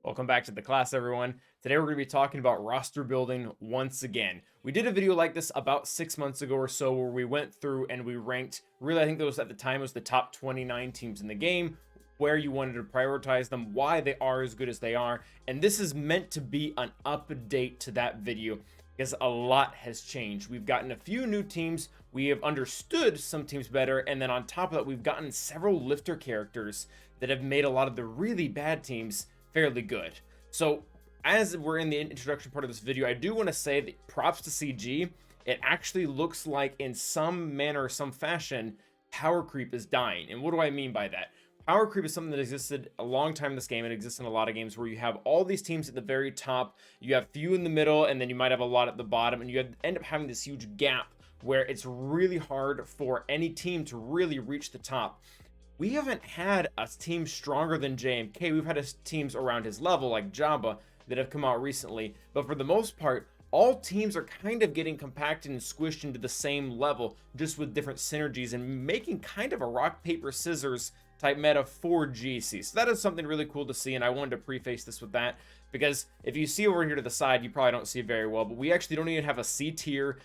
Welcome back to the class, everyone. Today we're going to be talking about roster building once again. We did a video like this about 6 months ago or so where we went through and we ranked, really I think those at the time was the top 29 teams in the game, where you wanted to prioritize them, why they are as good as they are. And this is meant to be an update to that video because a lot has changed. We've gotten a few new teams, we have understood some teams better, and then on top of that we've gotten several lifter characters that have made a lot of the really bad teams fairly good. So as we're in the introduction part of this video, I do want to say that props to CG. It actually looks like in some manner, some fashion, power creep is dying. And what do I mean by that? Power creep is something that existed a long time in this game. It exists in a lot of games where you have all these teams at the very top, you have few in the middle, and then you might have a lot at the bottom, and you end up having this huge gap where it's really hard for any team to really reach the top. We haven't had a team stronger than JMK. We've had teams around his level like Jabba that have come out recently, but for the most part, all teams are kind of getting compacted and squished into the same level, just with different synergies and making kind of a rock, paper, scissors type meta for GC. So that is something really cool to see, and I wanted to preface this with that, because if you see over here to the side, you probably don't see it very well, but we actually don't even have a C tier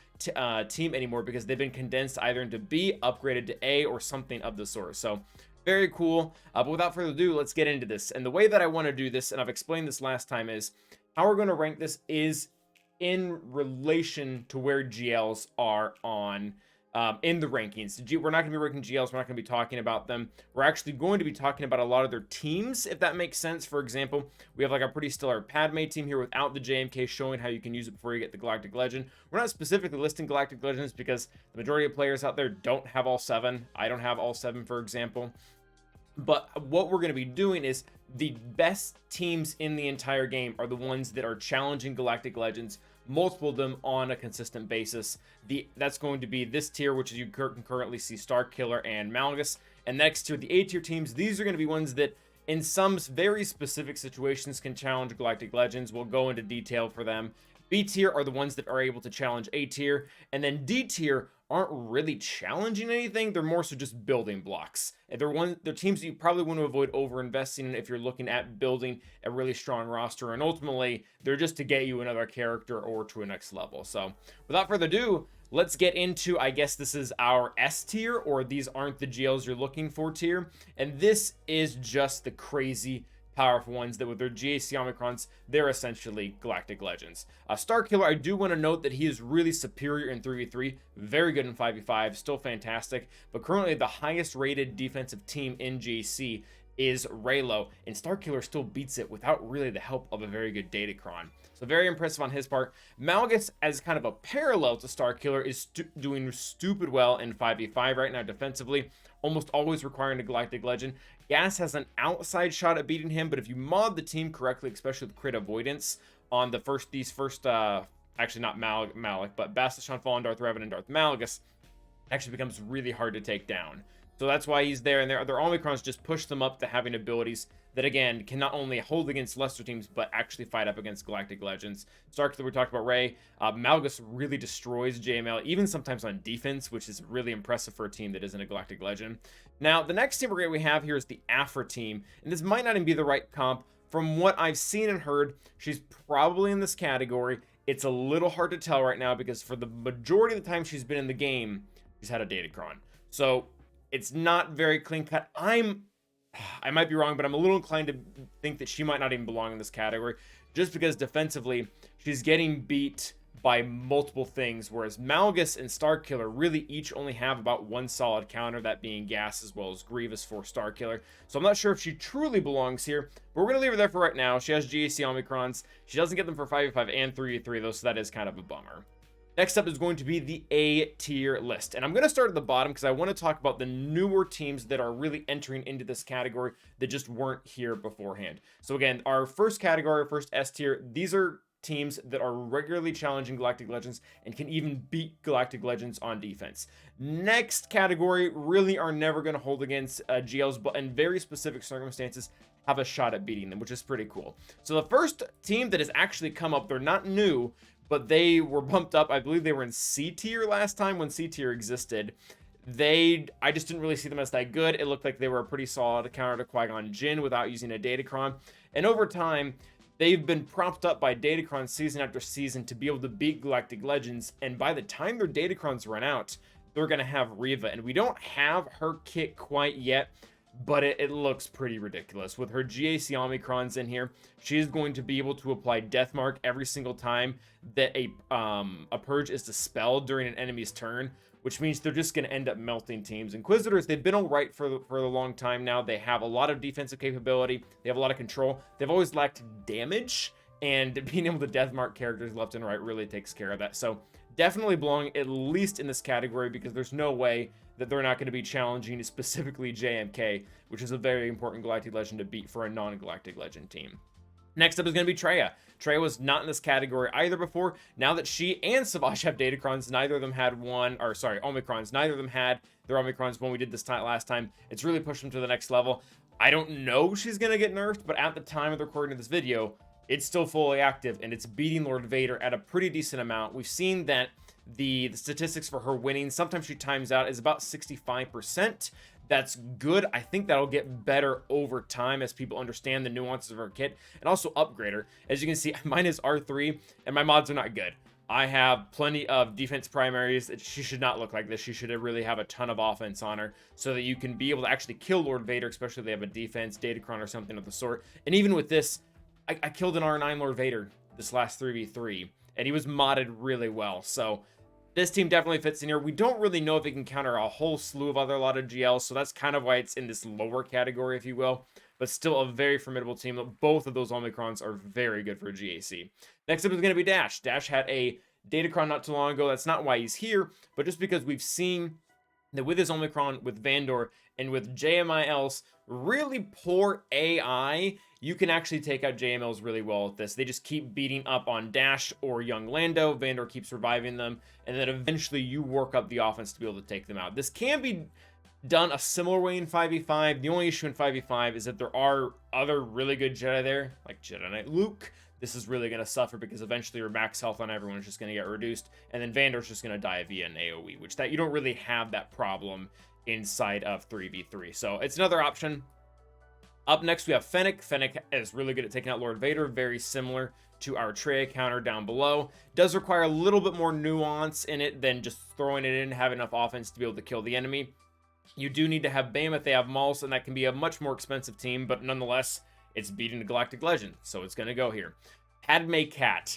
team anymore because they've been condensed either into B, upgraded to A, or something of the sort. So very cool. But without further ado, let's get into this. And the way that I want to do this, and I've explained this last time, is how we're going to rank this is in relation to where GLs are on in the rankings. We're not going to be ranking GLs. We're not going to be talking about them. We're actually going to be talking about a lot of their teams, if that makes sense. For example, we have like a pretty stellar Padme team here without the JMK, showing how you can use it before you get the Galactic Legend. We're not specifically listing Galactic Legends because the majority of players out there don't have all 7. I don't have all 7, for example. But what we're going to be doing is the best teams in the entire game are the ones that are challenging Galactic Legends, multiple of them on a consistent basis. That's going to be this tier, which you can currently see Starkiller and Malgus. And next tier, the A tier teams, these are going to be ones that in some very specific situations can challenge Galactic Legends. We'll go into detail for them. B tier are the ones that are able to challenge A tier, and then D tier aren't really challenging anything. They're more so just building blocks. And they're teams that you probably want to avoid over investing in if you're looking at building a really strong roster, and ultimately they're just to get you another character or to a next level. So without further ado, let's get into, I guess this is our S tier, or these aren't the GLs you're looking for tier, and this is just the crazy powerful ones that with their GAC Omicrons, they're essentially Galactic Legends. Starkiller, I do want to note that he is really superior in 3v3, very good in 5v5, still fantastic, but currently the highest rated defensive team in GAC is Raylo, and Starkiller still beats it without really the help of a very good Datacron. So very impressive on his part. Malgus, as kind of a parallel to Starkiller, is doing stupid well in 5v5 right now defensively, almost always requiring a Galactic Legend. Gas has an outside shot at beating him, but if you mod the team correctly, especially with crit avoidance on actually not Malik, but Bastachon Fallen, Darth Revan, and Darth Malgus, actually becomes really hard to take down. So that's why he's there, and their Omicrons just push them up to having abilities that, again, can not only hold against lesser teams, but actually fight up against Galactic Legends. Stark, that we talked about, Ray. Malgus really destroys JML, even sometimes on defense, which is really impressive for a team that isn't a Galactic Legend. Now, the next team we have here is the Afra team, and this might not even be the right comp. From what I've seen and heard, she's probably in this category. It's a little hard to tell right now because for the majority of the time she's been in the game, she's had a Datacron. So it's not very clean cut. I might be wrong, but I'm a little inclined to think that she might not even belong in this category just because defensively she's getting beat by multiple things, whereas Malgus and Starkiller really each only have about one solid counter, that being Gas as well as Grievous for Starkiller. So I'm not sure if she truly belongs here, but we're going to leave her there for right now. She has GAC Omicrons. She doesn't get them for 5v5 and 3v3 though, so that is kind of a bummer. Next up is going to be the A tier list. And I'm going to start at the bottom because I want to talk about the newer teams that are really entering into this category that just weren't here beforehand. So again, our first category, first S tier, these are teams that are regularly challenging Galactic Legends and can even beat Galactic Legends on defense. Next category really are never going to hold against GLs, but in very specific circumstances have a shot at beating them, which is pretty cool. So the first team that has actually come up, they're not new, but they were bumped up. I believe they were in C tier last time when C tier existed. I just didn't really see them as that good. It looked like they were a pretty solid counter to Qui-Gon Jinn without using a Datacron. And over time, they've been propped up by Datacrons season after season to be able to beat Galactic Legends. And by the time their Datacrons run out, they're going to have Reva. And we don't have her kit quite yet, but it looks pretty ridiculous. With her GAC Omicrons in here, she is going to be able to apply Deathmark every single time that a purge is dispelled during an enemy's turn, which means they're just going to end up melting teams. Inquisitors, they've been all right for a long time now. They have a lot of defensive capability. They have a lot of control. They've always lacked damage, and being able to Deathmark characters left and right really takes care of that. So definitely belong at least in this category, because there's no way that they're not going to be challenging specifically JMK, which is a very important Galactic Legend to beat for a non-Galactic Legend team. Next up is going to be Traya. Traya was not in this category either before. Now that she and Savage have Datacrons, neither of them had Omicrons. Neither of them had their Omicrons when we did this last time. It's really pushed them to the next level. I don't know if she's going to get nerfed, but at the time of the recording of this video, it's still fully active, and it's beating Lord Vader at a pretty decent amount. We've seen that the statistics for her winning, sometimes she times out, is about 65%. That's good. I think that'll get better over time as people understand the nuances of her kit and also upgrade her. As you can see, mine is R3, and my mods are not good. I have plenty of defense primaries. She should not look like this. She should really have a ton of offense on her so that you can be able to actually kill Lord Vader, especially if they have a defense, Datacron, or something of the sort. And even with this, I killed an R9 Lord Vader this last 3v3, and he was modded really well. So this team definitely fits in here. We don't really know if it can counter a whole slew of other lot of GLs, so that's kind of why it's in this lower category, if you will. But still a very formidable team. Both of those Omicrons are very good for GAC. Next up is going to be Dash. Dash had a Datacron not too long ago. That's not why he's here, but just because we've seen that with his Omicron, with Vandor, and with JMIL's really poor AI, you can actually take out JMLs really well with this. They just keep beating up on Dash or young Lando. Vandor keeps reviving them, and then eventually you work up the offense to be able to take them out. This can be done a similar way in 5v5. The only issue in 5v5 is that there are other really good Jedi there, like Jedi Knight Luke. This is really going to suffer because eventually your max health on everyone is just going to get reduced, and then Vandor's just going to die via an AoE, which that you don't really have that problem inside of 3v3. So it's another option. Up next, we have Fennec. Fennec is really good at taking out Lord Vader, very similar to our Traya counter down below. Does require a little bit more nuance in it than just throwing it in, have enough offense to be able to kill the enemy. You do need to have Behemoth, they have Maul's, and that can be a much more expensive team, but nonetheless, it's beating the Galactic Legend, so it's going to go here. Padme Cat.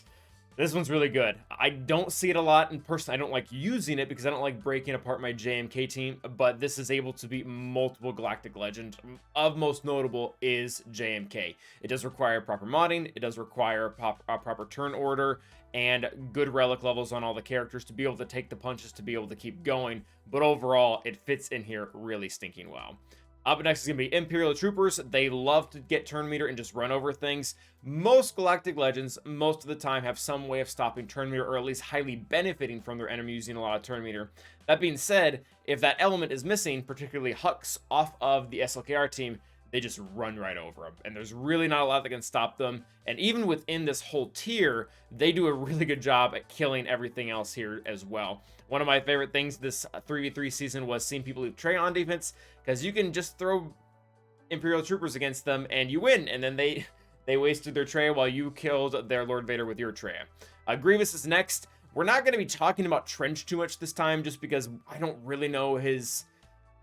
This one's really good. I don't see it a lot, and personally, I don't like using it because I don't like breaking apart my JMK team, but this is able to beat multiple Galactic Legends. Of most notable is JMK. It does require proper modding, it does require a proper turn order, and good relic levels on all the characters to be able to take the punches to be able to keep going, but overall, it fits in here really stinking well. Up next is going to be Imperial Troopers. They love to get turn meter and just run over things. Most Galactic Legends, most of the time, have some way of stopping turn meter, or at least highly benefiting from their enemy using a lot of turn meter. That being said, if that element is missing, particularly Hux off of the SLKR team, they just run right over them. And there's really not a lot that can stop them. And even within this whole tier, they do a really good job at killing everything else here as well. One of my favorite things this 3v3 season was seeing people leave Traya on defense, because you can just throw Imperial Troopers against them and you win, and then they wasted their Traya while you killed their Lord Vader with your Traya. Grievous is next. We're not going to be talking about Trench too much this time, just because I don't really know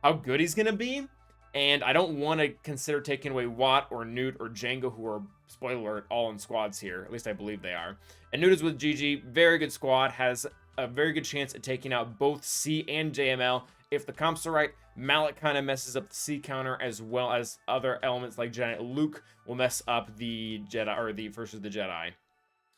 how good he's going to be, and I don't want to consider taking away Watt or Newt or Django, who are, spoiler alert, all in squads here. At least I believe they are. And Newt is with GG. Very good squad. Has a very good chance at taking out both C and JML. If the comps are right, Malak kind of messes up the C counter, as well as other elements like Jedi Luke will mess up the Jedi, or the versus the Jedi.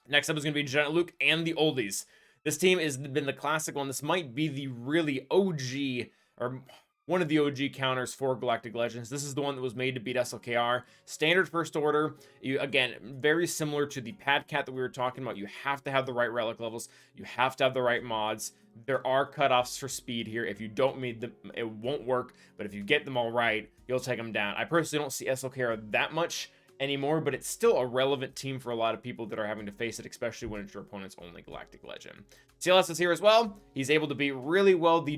Next up is going to be Jedi Luke and the Oldies. This team has been the classic one. This might be the really OG, or one of the OG counters for Galactic Legends. This is the one that was made to beat SLKR. Standard First Order. Again, very similar to the Pad Cat that we were talking about. You have to have the right relic levels. You have to have the right mods. There are cutoffs for speed here. If you don't meet them, it won't work. But if you get them all right, you'll take them down. I personally don't see SLKR that much anymore, but it's still a relevant team for a lot of people that are having to face it, especially when it's your opponent's only Galactic Legend. CLS is here as well. He's able to beat really well the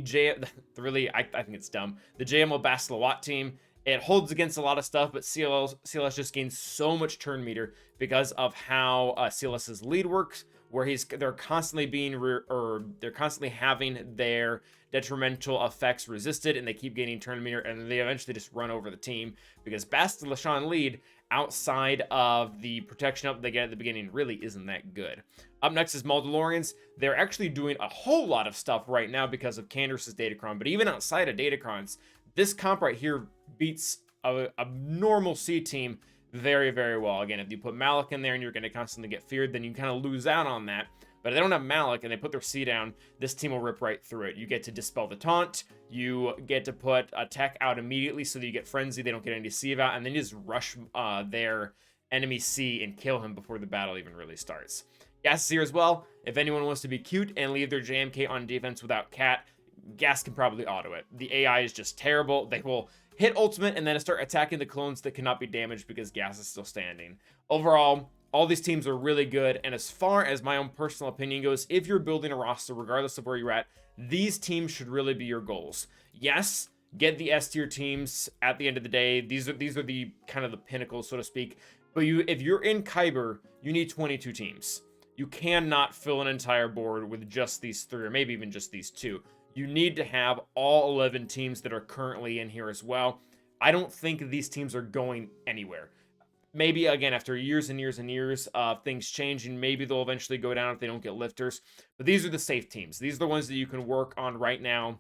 I think it's dumb, the JML Basilawat team. It holds against a lot of stuff, but CLS just gains so much turn meter because of how CLS's lead works, where they're constantly they're constantly having their detrimental effects resisted, and they keep gaining turn meter, and they eventually just run over the team because Bastilashan lead, outside of the protection up they get at the beginning, really isn't that good. Up next is Maldalorians. They're actually doing a whole lot of stuff right now because of Canderous' Datacron, but even outside of Datacrons, this comp right here beats a normal C team very, very well. Again, if you put Malik in there and you're going to constantly get feared, then you kind of lose out on that. But if they don't have Malik and they put their C down, this team will rip right through it. You get to dispel the taunt, you get to put a tech out immediately so that you get frenzy, they don't get any deceive out, and then you just rush their enemy C and kill him before the battle even really starts. Gas is here as well. If anyone wants to be cute and leave their JMK on defense without Cat, Gas can probably auto it. The AI is just terrible. They will hit ultimate and then start attacking the clones that cannot be damaged because Gas is still standing. Overall, all these teams are really good, and as far as my own personal opinion goes, if you're building a roster, regardless of where you're at, these teams should really be your goals. Yes, get the S tier teams at the end of the day. These are the kind of the pinnacles, so to speak. But if you're in Kyber, you need 22 teams. You cannot fill an entire board with just these 3, or maybe even just these 2. You need to have all 11 teams that are currently in here as well. I don't think these teams are going anywhere. Maybe, again, after years and years and years of things changing, maybe they'll eventually go down if they don't get lifters. But these are the safe teams. These are the ones that you can work on right now,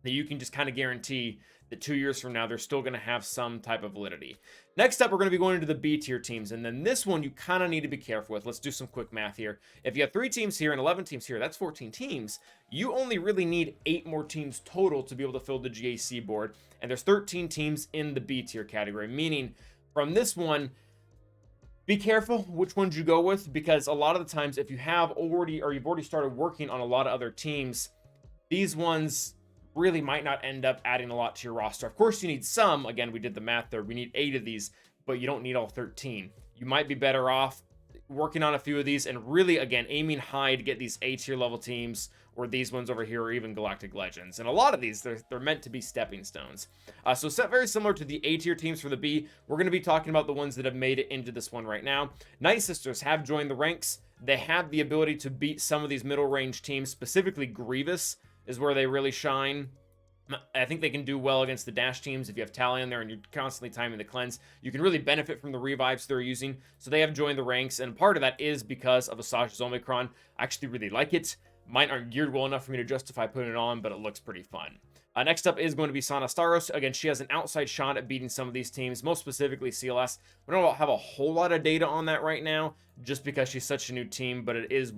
that you can just kind of guarantee that 2 years from now, they're still going to have some type of validity. Next up, we're going to be going into the B tier teams. And then this one, you kind of need to be careful with. Let's do some quick math here. If you have 3 teams here and 11 teams here, that's 14 teams. You only really need 8 more teams total to be able to fill the GAC board. And there's 13 teams in the B tier category, meaning from this one, be careful which ones you go with, because a lot of the times if you have already, or you've already started working on a lot of other teams, these ones really might not end up adding a lot to your roster. Of course, you need some. Again, we did the math there. We need 8 of these, but you don't need all 13. You might be better off working on a few of these and really, again, aiming high to get these A tier level teams, or these ones over here, or even Galactic Legends. And a lot of these, they're meant to be stepping stones. So very similar to the A tier teams for the B, we're going to be talking about the ones that have made it into this one right now. Night Sisters have joined the ranks. They have the ability to beat some of these middle range teams, specifically Grievous is where they really shine. I think they can do well against the dash teams. If you have Tally in there and you're constantly timing the cleanse, you can really benefit from the revives they're using. So they have joined the ranks, and part of that is because of Asajj's Omicron. I actually really like it. Mine aren't geared well enough for me to justify putting it on, but it looks pretty fun. Next up is going to be Sana Staros. Again, she has an outside shot at beating some of these teams, most specifically CLS. We don't have a whole lot of data on that right now, just because she's such a new team, but it is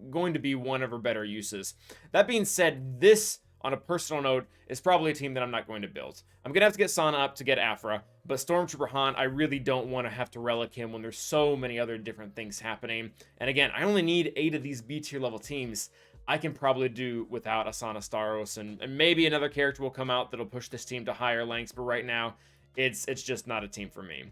going to be one of her better uses. That being said, this, on a personal note, is probably a team that I'm not going to build. I'm going to have to get Sana up to get Afra, but Stormtrooper Han, I really don't want to have to relic him when there's so many other different things happening. And again, I only need 8 of these B tier level teams. I can probably do without Asana Staros, and maybe another character will come out that'll push this team to higher lengths, but right now, it's just not a team for me.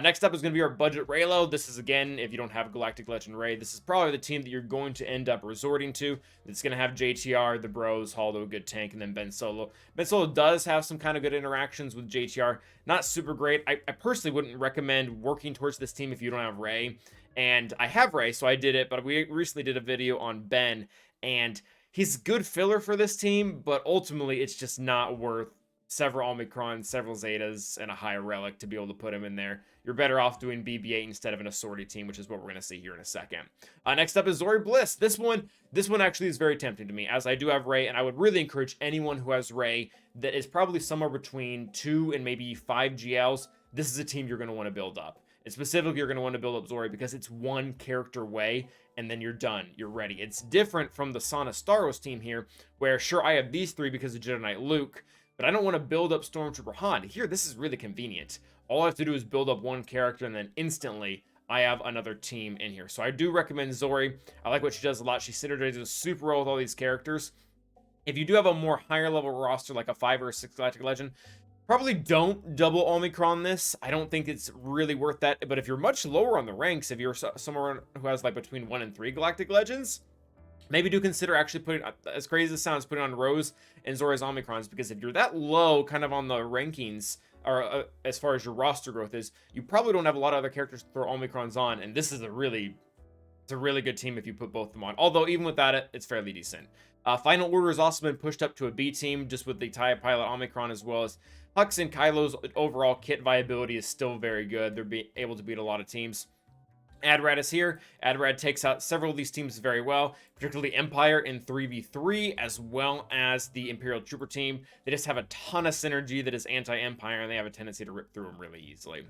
Next up is going to be our budget Raylo. This is, again, if you don't have Galactic Legend Ray, this is probably the team that you're going to end up resorting to. It's going to have JTR, the Bros, Haldo, a good tank, and then Ben Solo. Ben Solo does have some kind of good interactions with JTR. Not super great. I personally wouldn't recommend working towards this team if you don't have Ray. And I have Ray, so I did it, but we recently did a video on Ben, and he's good filler for this team, but ultimately it's just not worth several Omicrons, several Zetas, and a higher relic to be able to put him in there. You're better off doing BB-8 instead of an assorted team, which is what we're going to see here in a second. Next up is Zori Bliss. This one actually is very tempting to me, as I do have Ray, and I would really encourage anyone who has Ray that is probably somewhere between 2 and maybe 5 GLs. This is a team you're going to want to build up. And specifically, you're going to want to build up Zori because it's one character way, and then you're done. You're ready. It's different from the Sana Staros team here, where sure, I have these 3 because of Jedi Knight Luke, but I don't want to build up Stormtrooper Han. Here, this is really convenient. All I have to do is build up one character, and then instantly, I have another team in here. So I do recommend Zori. I like what she does a lot. She synergizes super well with all these characters. If you do have a more higher level roster, like a 5 or a 6 Galactic Legend, Probably don't double Omicron this. I don't think it's really worth that. But if you're much lower on the ranks, if you're someone who has like between 1 and 3 Galactic Legends, maybe do consider actually putting, as crazy as it sounds, putting on Rose and Zora's Omicrons, because if you're that low kind of on the rankings, or as far as your roster growth is, you probably don't have a lot of other characters to throw Omicrons on, and this is it's a really good team if you put both of them on. Although even without it, it's fairly decent. Final Order has also been pushed up to a B team, just with the TIE Pilot Omicron, as well as Hux and Kylo's overall kit viability is still very good. They're able to beat a lot of teams. Adrad is here. Adrad takes out several of these teams very well, particularly Empire in 3v3, as well as the Imperial Trooper team. They just have a ton of synergy that is anti-Empire, and they have a tendency to rip through them really easily.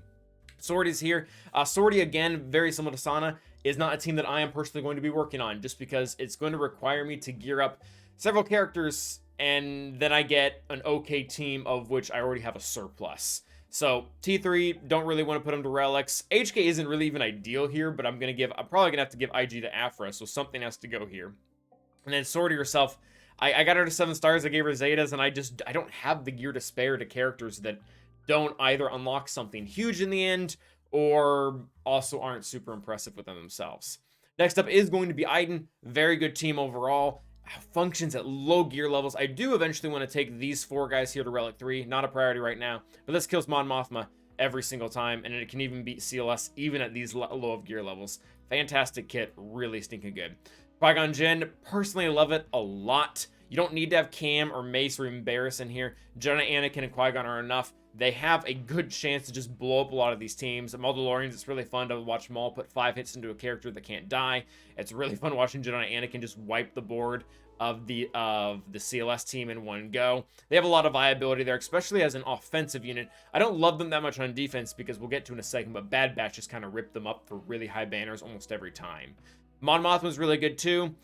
Swordy's here. Swordy, again, very similar to Sana, is not a team that I am personally going to be working on, just because it's going to require me to gear up several characters, and then I get an okay team of which I already have a surplus. So T3, don't really want to put him to relics. HK isn't really even ideal here, but I'm probably gonna have to give IG to Afra, so something has to go here. And then Swordy herself, I got her to 7 stars. I gave her Zetas, and I don't have the gear to spare to characters that don't either unlock something huge in the end, or also aren't super impressive with them themselves. Next up is going to be Iden. Very good team overall. Functions at low gear levels. I do eventually want to take these 4 guys here to Relic 3. Not a priority right now, but this kills Mon Mothma every single time, and it can even beat CLS even at these low of gear levels. Fantastic kit, really stinking good. Qui-Gon Jinn, personally love it a lot. You don't need to have Cam or Mace or even Barriss in here. Jedi Anakin and Qui-Gon are enough. They have a good chance to just blow up a lot of these teams. Mandalorians, it's really fun to watch Maul put 5 hits into a character that can't die. It's really fun watching Jedi Anakin just wipe the board of the CLS team in one go. They have a lot of viability there, especially as an offensive unit. I don't love them that much on defense, because we'll get to in a second, but Bad Batch just kind of ripped them up for really high banners almost every time. Mon Mothma's really good too.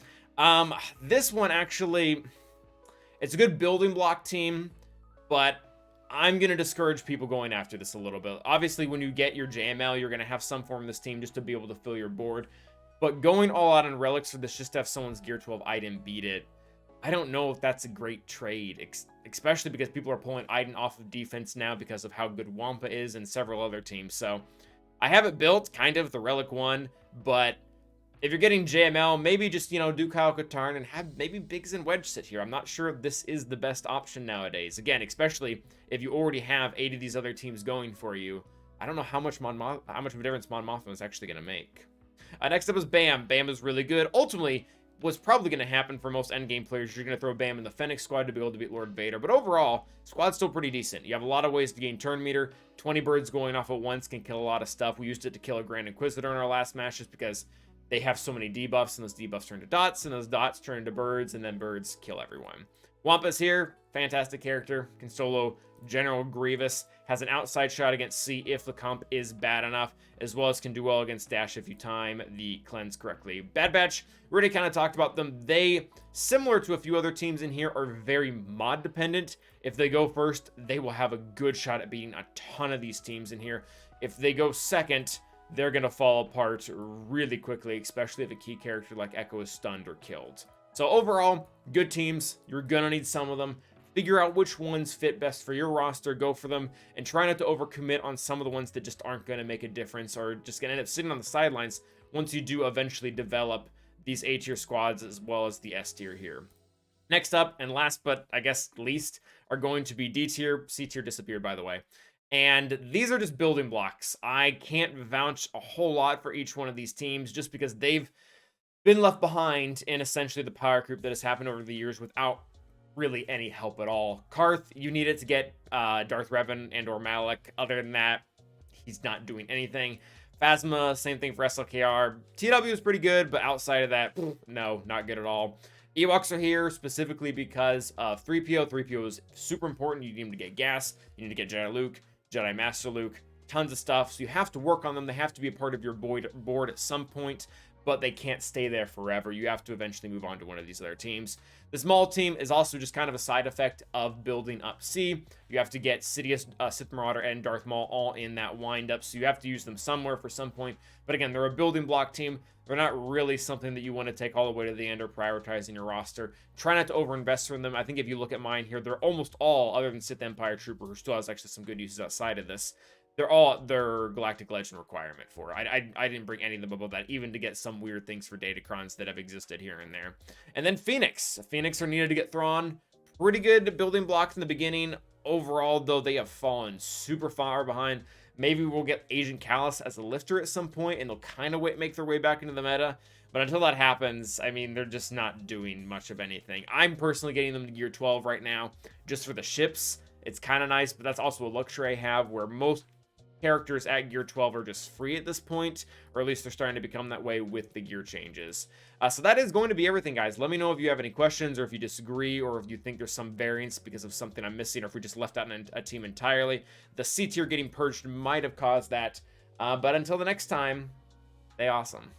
This one actually, it's a good building block team, but I'm going to discourage people going after this a little bit. Obviously, when you get your JML, you're going to have some form of this team just to be able to fill your board. But going all out on relics for this just to have someone's gear 12 Iden beat it, I don't know if that's a great trade, especially because people are pulling Iden off of defense now because of how good Wampa is and several other teams. So I have it built, kind of, the Relic one, but if you're getting JML, maybe just, do Kyle Katarn and have maybe Biggs and Wedge sit here. I'm not sure if this is the best option nowadays. Again, especially if you already have 8 of these other teams going for you. I don't know how much of a difference Mon Mothma is actually going to make. Next up is Bam. Bam is really good. Ultimately, what's probably going to happen for most endgame players, you're going to throw Bam in the Fennec squad to be able to beat Lord Vader. But overall, squad's still pretty decent. You have a lot of ways to gain turn meter. 20 birds going off at once can kill a lot of stuff. We used it to kill a Grand Inquisitor in our last match just because they have so many debuffs, and those debuffs turn to dots, and those dots turn into birds, and then birds kill everyone. Wampa's here. Fantastic character. Can solo General Grievous. Has an outside shot against C if the comp is bad enough, as well as can do well against Dash if you time the cleanse correctly. Bad Batch, we already kind of talked about them. They, similar to a few other teams in here, are very mod dependent. If they go first, they will have a good shot at beating a ton of these teams in here. If they go second, they're going to fall apart really quickly, especially if a key character like Echo is stunned or killed. So overall, good teams. You're going to need some of them. Figure out which ones fit best for your roster, go for them, and try not to overcommit on some of the ones that just aren't going to make a difference or just going to end up sitting on the sidelines once you do eventually develop these A-tier squads as well as the S-tier here. Next up, and last but I guess least, are going to be D-tier. C-tier disappeared, by the way. And these are just building blocks. I can't vouch a whole lot for each one of these teams just because they've been left behind in essentially the power creep that has happened over the years without really any help at all. Karth, you need it to get Darth Revan and or Malak. Other than that, he's not doing anything. Phasma, same thing for SLKR. TW is pretty good, but outside of that, no, not good at all. Ewoks are here specifically because of 3PO. 3PO is super important. You need him to get gas. You need to get Jedi Luke, Jedi Master Luke, tons of stuff. So you have to work on them. They have to be a part of your board at some point. but they can't stay there forever. You have to eventually move on to one of these other teams. The small team is also just kind of a side effect of building up C. You have to get Sidious, Sith Marauder, and Darth Maul all in that wind-up, so you have to use them somewhere for some point. But again, they're a building block team. They're not really something that you want to take all the way to the end or prioritize in your roster. Try not to overinvest in them. I think if you look at mine here, they're almost all, other than Sith Empire Trooper, who still has actually some good uses outside of this, they're all their Galactic Legend requirement for. I didn't bring any of them above that, even to get some weird things for Datacrons that have existed here and there. And then Phoenix. Phoenix are needed to get thrown. Pretty good building blocks in the beginning. Overall, though, they have fallen super far behind. Maybe we'll get Agent Callus as a lifter at some point, and they'll kind of make their way back into the meta. But until that happens, I mean, they're just not doing much of anything. I'm personally getting them to Gear 12 right now, just for the ships. It's kind of nice, but that's also a luxury I have, where most characters at Gear 12 are just free at this point, or at least they're starting to become that way with the gear changes. So that is going to be everything, guys. Let me know if you have any questions, or if you disagree, or if you think there's some variance because of something I'm missing, or if we just left out a team entirely. The C tier getting purged might have caused that. But until the next time, stay awesome.